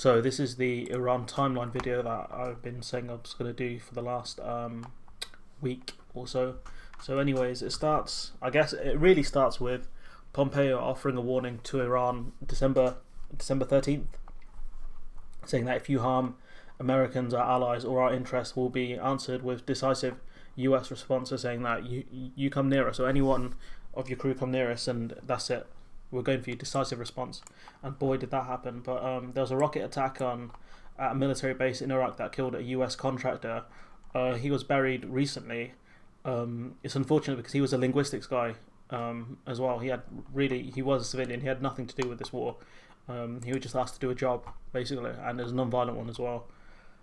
So this is the Iran timeline video that I've been saying I was going to do for the last week or so. So anyways, I guess it really starts with Pompeo offering a warning to Iran December 13th, saying that if you harm Americans, our allies, or our interests will be answered with decisive US responses, saying that you come near us, or anyone of your crew come near us, and that's it. We're going for you, decisive response. And boy, did that happen. But there was a rocket attack at a military base in Iraq that killed a US contractor. He was buried recently. It's unfortunate because he was a linguistics guy as well. He was a civilian. He had nothing to do with this war. He was just asked to do a job, basically, and it was a non-violent one as well.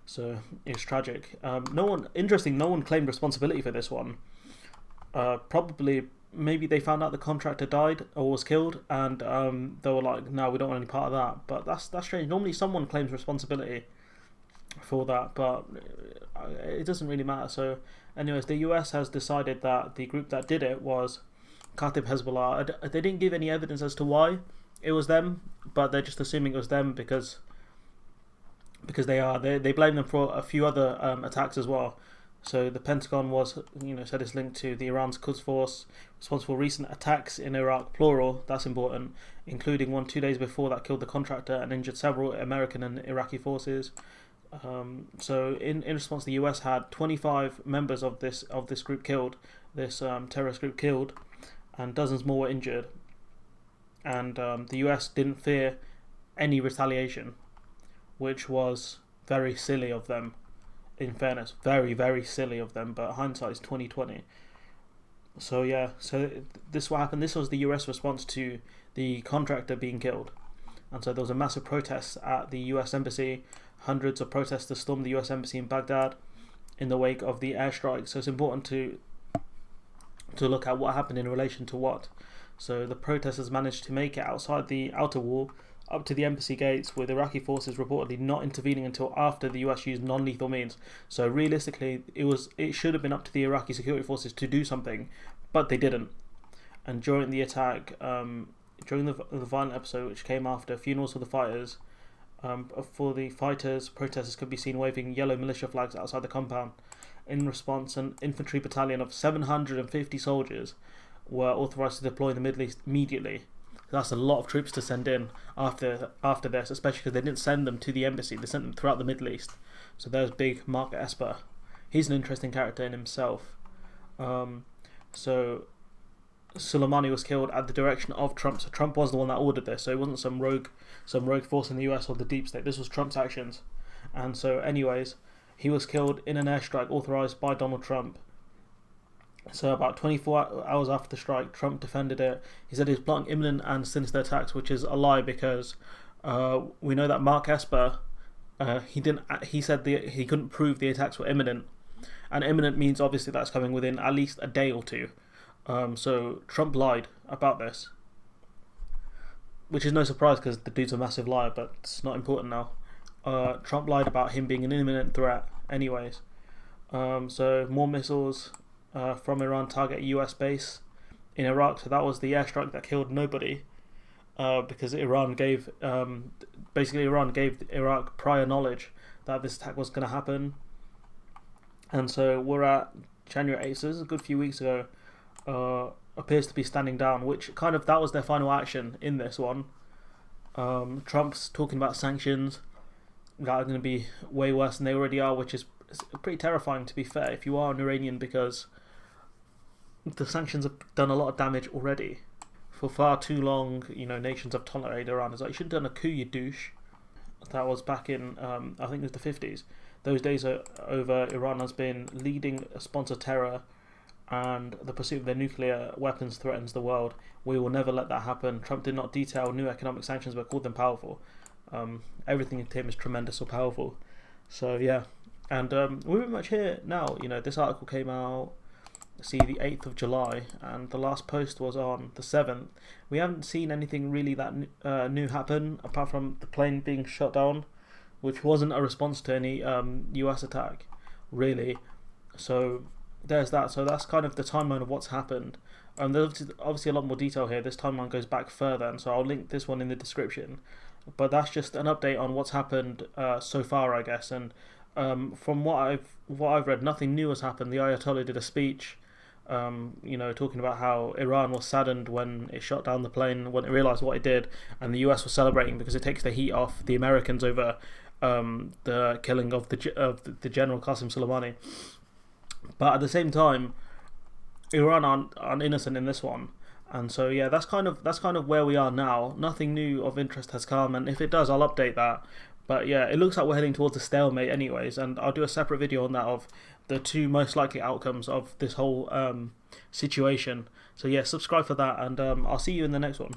So it's tragic. No one claimed responsibility for this one. Maybe they found out the contractor died or was killed, and they were like, "No, we don't want any part of that." But that's strange. Normally, someone claims responsibility for that, but it doesn't really matter. So, anyways, the US has decided that the group that did it was Katib Hezbollah. They didn't give any evidence as to why it was them, but they're just assuming it was them because they blame them for a few other attacks as well. So the Pentagon said it's linked to the Iran's Quds Force responsible for recent attacks in Iraq, plural, that's important, including one 2 days before that killed the contractor and injured several American and Iraqi forces. So in response, the US had 25 members of this group killed, this terrorist group killed, and dozens more were injured. And the US didn't fear any retaliation, which was very silly of them. In fairness, very, very silly of them, but hindsight is 2020. So yeah, this is what happened. This was the US response to the contractor being killed. And so there was a massive protest at the US embassy. Hundreds of protesters stormed the US embassy in Baghdad in the wake of the airstrike. So it's important to look at what happened in relation to what. So the protesters managed to make it outside the outer wall, up to the embassy gates, with Iraqi forces reportedly not intervening until after the US used non-lethal means. So realistically, it should have been up to the Iraqi security forces to do something, but they didn't. And during the attack, during the violent episode, which came after funerals for the fighters, protesters could be seen waving yellow militia flags outside the compound. In response, an infantry battalion of 750 soldiers were authorized to deploy in the Middle East immediately. That's a lot of troops to send in after this, especially because they didn't send them to the embassy. They sent them throughout the Middle East. So there's big Mark Esper. He's an interesting character in himself. So Soleimani was killed at the direction of Trump. So Trump was the one that ordered this. So it wasn't some rogue force in the US or the deep state. This was Trump's actions. And so anyways, he was killed in an airstrike authorized by Donald Trump. So about 24 hours after the strike, Trump defended it. He said he was plotting imminent and sinister attacks, which is a lie because we know that Mark Esper, he said he couldn't prove the attacks were imminent. And imminent means obviously that's coming within at least a day or two. So Trump lied about this, which is no surprise because the dude's a massive liar, but it's not important now. Trump lied about him being an imminent threat anyways. So more missiles from Iran target a US base in Iraq. So that was the airstrike that killed nobody because Iran gave Iraq prior knowledge that this attack was going to happen. And so we're at January 8th, so this is a good few weeks ago. Appears to be standing down, which that was their final action in this one. Trump's talking about sanctions that are going to be way worse than they already are, which is pretty terrifying, to be fair, if you are an Iranian, because the sanctions have done a lot of damage already. For far too long, nations have tolerated Iran. It's like, you should have done a coup, you douche. That was back in, I think it was the 50s. Those days are over. Iran has been leading sponsor terror, and the pursuit of their nuclear weapons threatens the world. We will never let that happen. Trump did not detail new economic sanctions, but called them powerful. Everything to him is tremendous or powerful. So yeah, and we're pretty much here now. This article came out, the 8th of July, and the last post was on the 7th. We haven't seen anything really that new happen, apart from the plane being shot down, which wasn't a response to any US attack, really. So there's that. So that's kind of the timeline of what's happened. There's obviously a lot more detail here. This timeline goes back further, and so I'll link this one in the description. But that's just an update on what's happened so far, I guess. And from what I've read, nothing new has happened. The Ayatollah did a speech, talking about how Iran was saddened when it shot down the plane, when it realized what it did, and the US was celebrating because it takes the heat off the Americans over the killing of the General Qasem Soleimani. But at the same time, Iran aren't innocent in this one. And so yeah, that's kind of where we are now. Nothing new of interest has come, and if it does, I'll update that. But yeah, it looks like we're heading towards a stalemate anyways, and I'll do a separate video on that of the two most likely outcomes of this whole situation. So yeah, subscribe for that, and I'll see you in the next one.